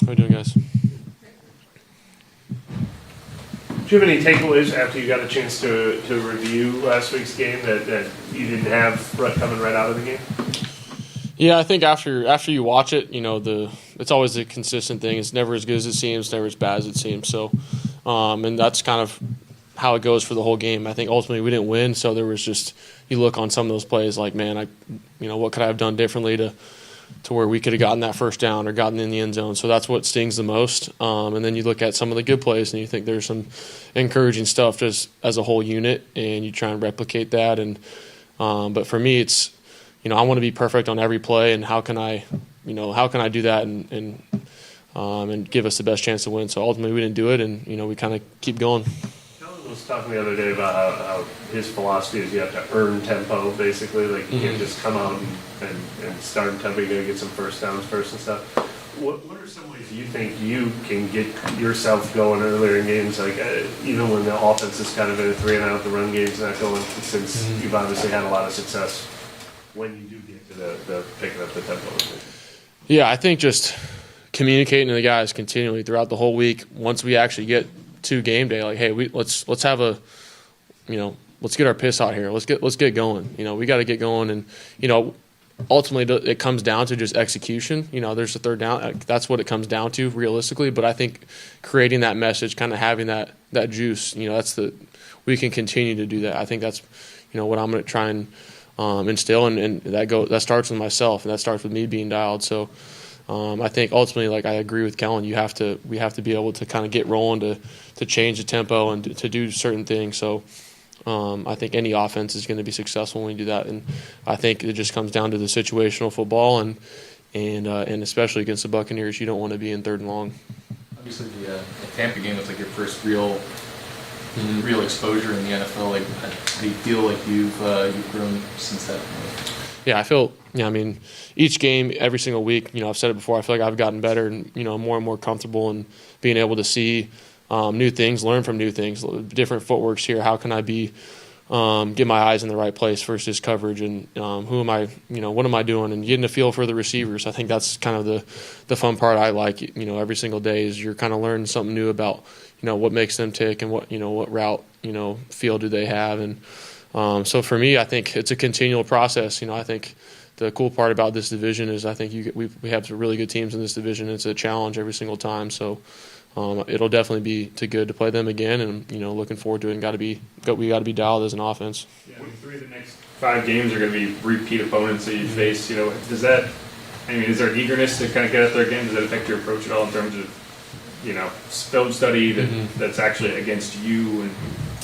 How you doing, guys? Do you have any takeaways after you got a chance to review last week's game that you didn't have coming right out of the game? Yeah, I think after you watch it, it's always a consistent thing. It's never as good as it seems, never as bad as it seems. So, and that's kind of how it goes for the whole game. I think ultimately we didn't win, so there was just, you look on some of those plays like, man, what could I have done differently to where we could have gotten that first down or gotten in the end zone. So that's what stings the most. And then you look at some of the good plays and you think there's some encouraging stuff just as a whole unit, and you try and replicate that. And but for me, it's, I want to be perfect on every play, and how can I do that and give us the best chance to win. So ultimately we didn't do it, and we kind of keep going. Kellen was talking the other day about how his philosophy is you have to earn tempo, basically. Like you can't just come out and start in tempo. You got to get some first downs first and stuff. What are some ways you think you can get yourself going earlier in games, like even when the offense is kind of in a 3-and-out, the run game's not going, since you've obviously had a lot of success when you do get to the picking up the tempo? Yeah, I think just communicating to the guys continually throughout the whole week. Once we actually get to game day, like, hey, let's have a, let's get our piss out here. Let's get going. We got to get going, and ultimately it comes down to just execution. There's a third down. That's what it comes down to realistically. But I think creating that message, kind of having that juice, we can continue to do that. I think that's what I'm going to try and instill, and that starts with myself, and that starts with me being dialed. So I think ultimately, like, I agree with Kellen, we have to be able to kind of get rolling to change the tempo and to do certain things. So I think any offense is going to be successful when we do that, and I think it just comes down to the situational football, and especially against the Buccaneers, you don't want to be in third and long. Obviously, the Tampa game was like your first real exposure in the NFL. Like, how do you feel like you've grown since that point? Yeah, I feel. I mean, each game, every single week. I've said it before. I feel like I've gotten better and more and more comfortable in being able to see new things, learn from new things, different footworks here. How can I be get my eyes in the right place versus coverage, and who am I? What am I doing? And getting a feel for the receivers. I think that's kind of the fun part I like. Every single day is you're kind of learning something new about what makes them tick, and what route feel do they have. And so for me, I think it's a continual process. I think the cool part about this division is I think we have some really good teams in this division. It's a challenge every single time. So it'll definitely be good to play them again, and looking forward to it. And we got to be dialed as an offense. Yeah, 3 of the next 5 games are going to be repeat opponents that you face. Does that? Is there an eagerness to kind of get out there again? Does that affect your approach at all in terms of film study that's actually against you and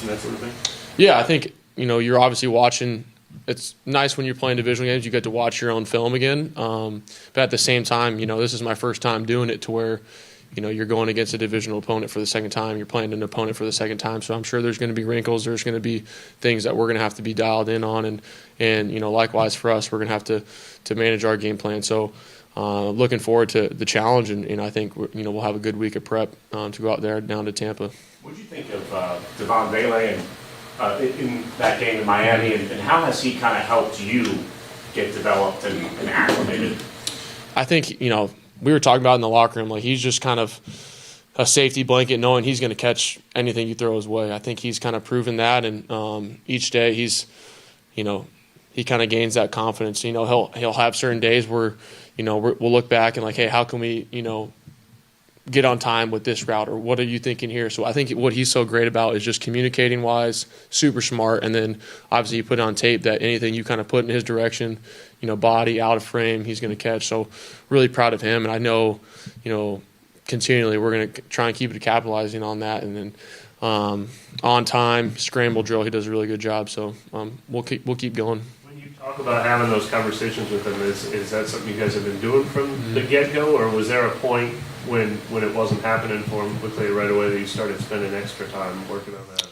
that sort of thing? Yeah, I think you're obviously watching. It's nice when you're playing divisional games, you get to watch your own film again. But at the same time, this is my first time doing it to where, you're going against a divisional opponent for the second time. You're playing an opponent for the second time. So I'm sure there's going to be wrinkles. There's going to be things that we're going to have to be dialed in on. And likewise for us, we're going to have to manage our game plan. So looking forward to the challenge. And I think, we'll have a good week of prep to go out there down to Tampa. What did you think of Devon Bailey in that game in Miami, and how has he kind of helped you get developed and acclimated? I think, we were talking about in the locker room, like, he's just kind of a safety blanket, knowing he's going to catch anything you throw his way. I think he's kind of proven that, and each day he's, he kind of gains that confidence. He'll have certain days where, we'll look back and like, hey, how can we, get on time with this route, or what are you thinking here? So I think what he's so great about is just communicating wise, super smart, and then obviously you put on tape that anything you kind of put in his direction, body, out of frame, he's going to catch. So really proud of him, and I know, continually we're going to try and keep it capitalizing on that. And then on time, scramble drill, he does a really good job. So we'll keep going. When you talk about having those conversations with him, is that something you guys have been doing from the get-go, or was there a point when it wasn't happening for him quickly right away that you started spending extra time working on that?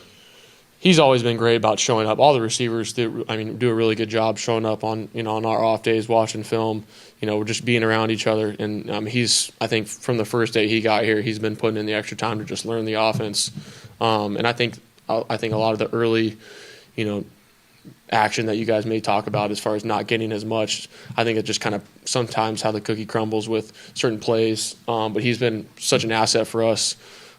He's always been great about showing up. All the receivers do a really good job showing up on on our off days, watching film. We're just being around each other. And I think from the first day he got here, he's been putting in the extra time to just learn the offense. And I think a lot of the early, action that you guys may talk about as far as not getting as much. I think it's just kind of sometimes how the cookie crumbles with certain plays. But he's been such an asset for us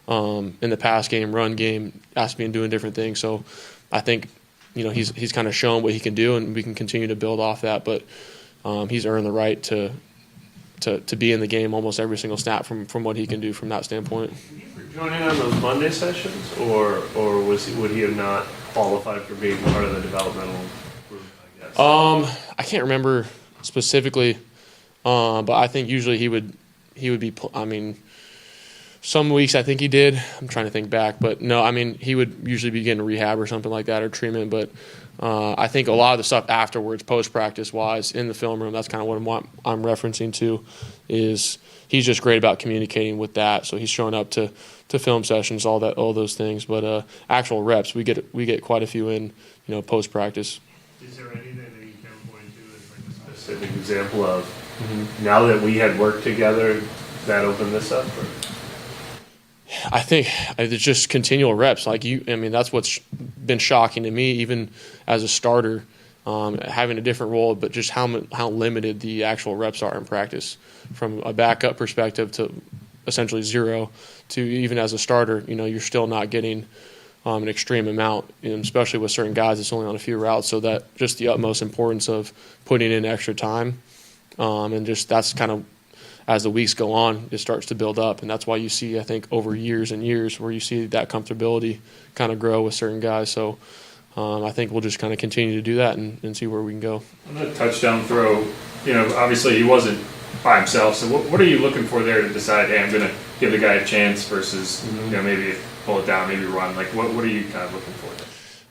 in the pass game, run game, asking and doing different things. So I think, he's kind of shown what he can do, and we can continue to build off that. But he's earned the right to be in the game almost every single snap from what he can do from that standpoint. Join in on those Monday sessions, or would he have not qualified for being part of the developmental group, I guess? I can't remember specifically, but I think usually he would be. I mean, some weeks I think he did. I'm trying to think back, but no, I mean he would usually be getting rehab or something like that or treatment. But I think a lot of the stuff afterwards, post practice wise, in the film room, that's kind of what I'm referencing to. Is he's just great about communicating with that. So he's showing up to film sessions, all those things. But actual reps, we get quite a few in, post practice. Is there anything that you can point to as like a specific example of now that we had worked together that opened this up? Or? I think it's just continual reps. That's what's been shocking to me, even as a starter, having a different role, but just how limited the actual reps are in practice. From a backup perspective to essentially zero, to even as a starter, you're still not getting an extreme amount, and especially with certain guys, it's only on a few routes. So that just the utmost importance of putting in extra time, and just that's kind of, as the weeks go on, it starts to build up. And that's why you see, I think, over years and years where you see that comfortability kind of grow with certain guys. So I think we'll just kind of continue to do that and see where we can go. On that touchdown throw, obviously he wasn't by himself. So what are you looking for there to decide, hey, I'm going to give the guy a chance versus, maybe pull it down, maybe run? Like, what are you kind of looking for there?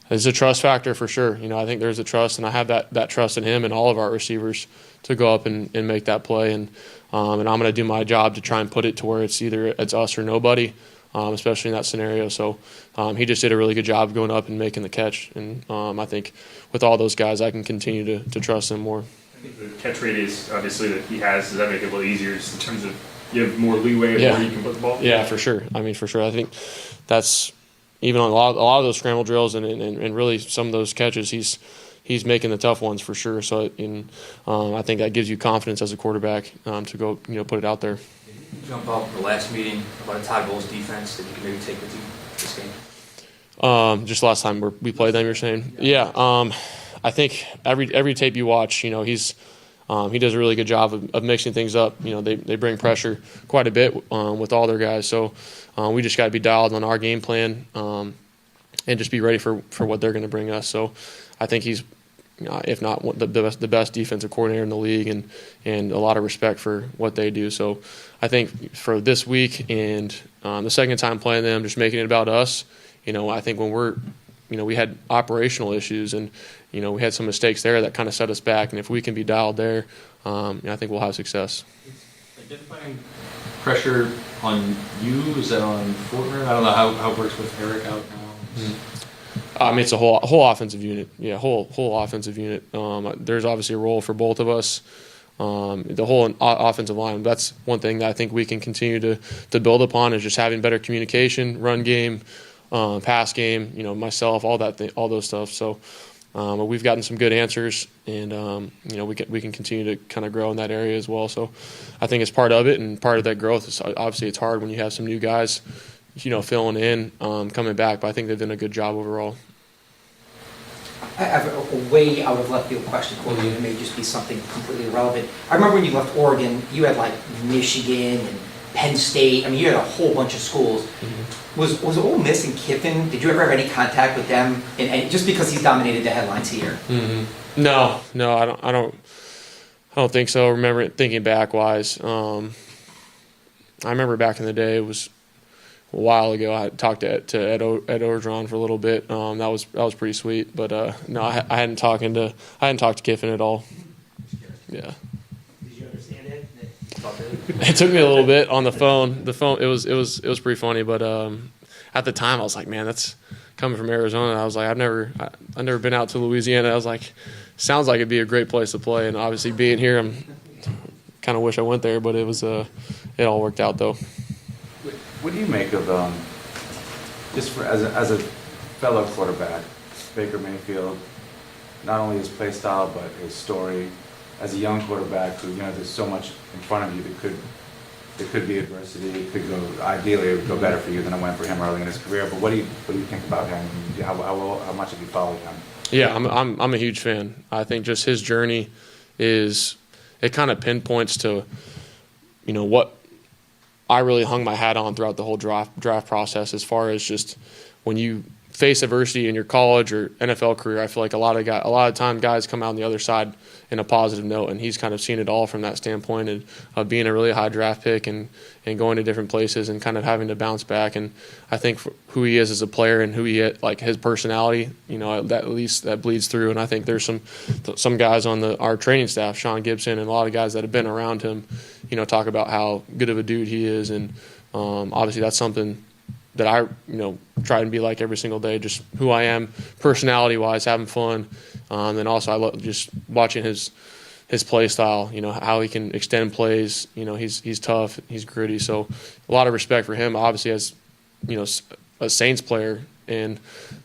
It's a trust factor for sure. I think there's a trust, and I have that trust in him and all of our receivers to go up and make that play. And I'm going to do my job to try and put it to where it's either it's us or nobody, especially in that scenario. So he just did a really good job of going up and making the catch. And I think with all those guys, I can continue to trust him more. I think the catch radius, obviously, that he has, does that make it a little easier just in terms of you have more leeway of where you can put the ball? Yeah, for sure. For sure. I think that's even on a lot of those scramble drills and really some of those catches, he's making the tough ones for sure. So I think that gives you confidence as a quarterback to go put it out there. Did you jump off the last meeting about Todd Bowles' defense that you can maybe take with you this game? Just last time we played them, you're saying? Yeah. I think every tape you watch, he does a really good job of mixing things up. They bring pressure quite a bit with all their guys. So we just got to be dialed on our game plan and just be ready for what they're going to bring us. So I think he's, if not the best defensive coordinator in the league, and a lot of respect for what they do. So I think for this week and the second time playing them, just making it about us, I think when we had operational issues and, we had some mistakes there that kind of set us back. And if we can be dialed there, I think we'll have success. Identifying pressure on you, is that on Fortner? I don't know how it works with Eric out now. It's a whole offensive unit. Yeah, whole offensive unit. There's obviously a role for both of us. The whole offensive line. That's one thing that I think we can continue to build upon, is just having better communication, run game, pass game. Myself, all those stuff. So we've gotten some good answers, and we can continue to kind of grow in that area as well. So I think it's part of it, and part of that growth is obviously it's hard when you have some new guys, filling in, coming back. But I think they've done a good job overall. I have a way out of left field question for you. It may just be something completely irrelevant. I remember when you left Oregon, you had like Michigan and Penn State. You had a whole bunch of schools. Mm-hmm. Was Ole Miss and Kiffin, did you ever have any contact with them? And just because he's dominated the headlines here. Mm-hmm. No, I don't think so. Remember thinking back wise. I remember back in the day, it was a while ago, I talked to Ed Orgeron for a little bit. That was pretty sweet. But no, I hadn't talked to Kiffin at all. Yeah. Did you understand it? It took me a little bit on the phone. It was pretty funny. But at the time, I was like, man, that's coming from Arizona. I was like, I've never been out to Louisiana. I was like, sounds like it'd be a great place to play. And obviously, being here, I'm kind of wish I went there. But it was it all worked out though. What do you make of just as a fellow quarterback, Baker Mayfield, not only his play style, but his story as a young quarterback who, there's so much in front of you that could be adversity. It could go, ideally, it would go better for you than it went for him early in his career. But what do you think about him? How much have you followed him? Yeah, I'm a huge fan. I think just his journey it kind of pinpoints to, what I really hung my hat on throughout the whole draft process, as far as just when you face adversity in your college or NFL career. I feel like a lot of time guys come out on the other side in a positive note, and he's kind of seen it all from that standpoint of being a really high draft pick and going to different places and kind of having to bounce back. And I think for who he is as a player and who he is, like his personality, that at least that bleeds through. And I think there's some guys on our training staff, Sean Gibson, and a lot of guys that have been around him, talk about how good of a dude he is. And obviously that's something that I, try and be like every single day, just who I am, personality-wise, having fun. And also I love just watching his play style, how he can extend plays. He's tough, he's gritty. So a lot of respect for him. Obviously, as, a Saints player and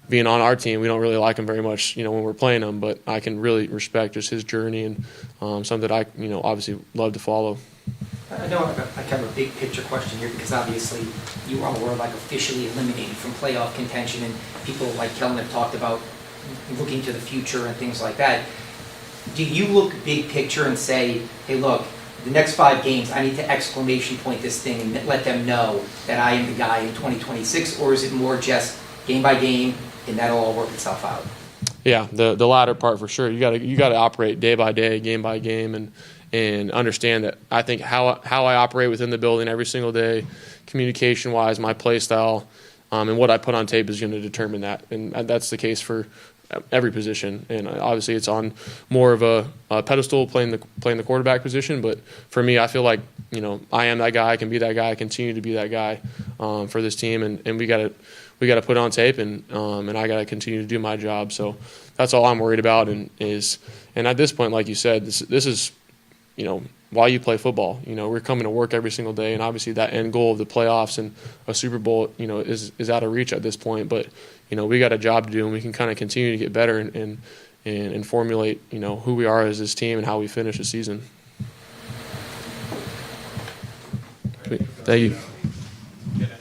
being on our team, we don't really like him very much, when we're playing him. But I can really respect just his journey and something that I, obviously love to follow. I know I kind of a big picture question here, because obviously you all were officially eliminated from playoff contention, and people like Kellen have talked about looking to the future and things like that. Do you look big picture and say, hey, look, the next 5 games, I need to exclamation point this thing and let them know that I am the guy in 2026, or is it more just game by game and that'll all work itself out? Yeah, the latter part for sure. You got to operate day by day, game by game, and understand that I think how I operate within the building every single day, communication-wise, my play style, and what I put on tape is going to determine that. And that's the case for every position. And obviously it's on more of a pedestal playing the quarterback position. But for me, I feel like, I am that guy. I can be that guy. I continue to be that guy for this team. And we got to put on tape, and I got to continue to do my job. So that's all I'm worried about. And at this point, like you said, this is, while you play football, we're coming to work every single day, and obviously that end goal of the playoffs and a Super Bowl, is out of reach at this point. But, we got a job to do, and we can kind of continue to get better and formulate, who we are as this team and how we finish the season. Thank you.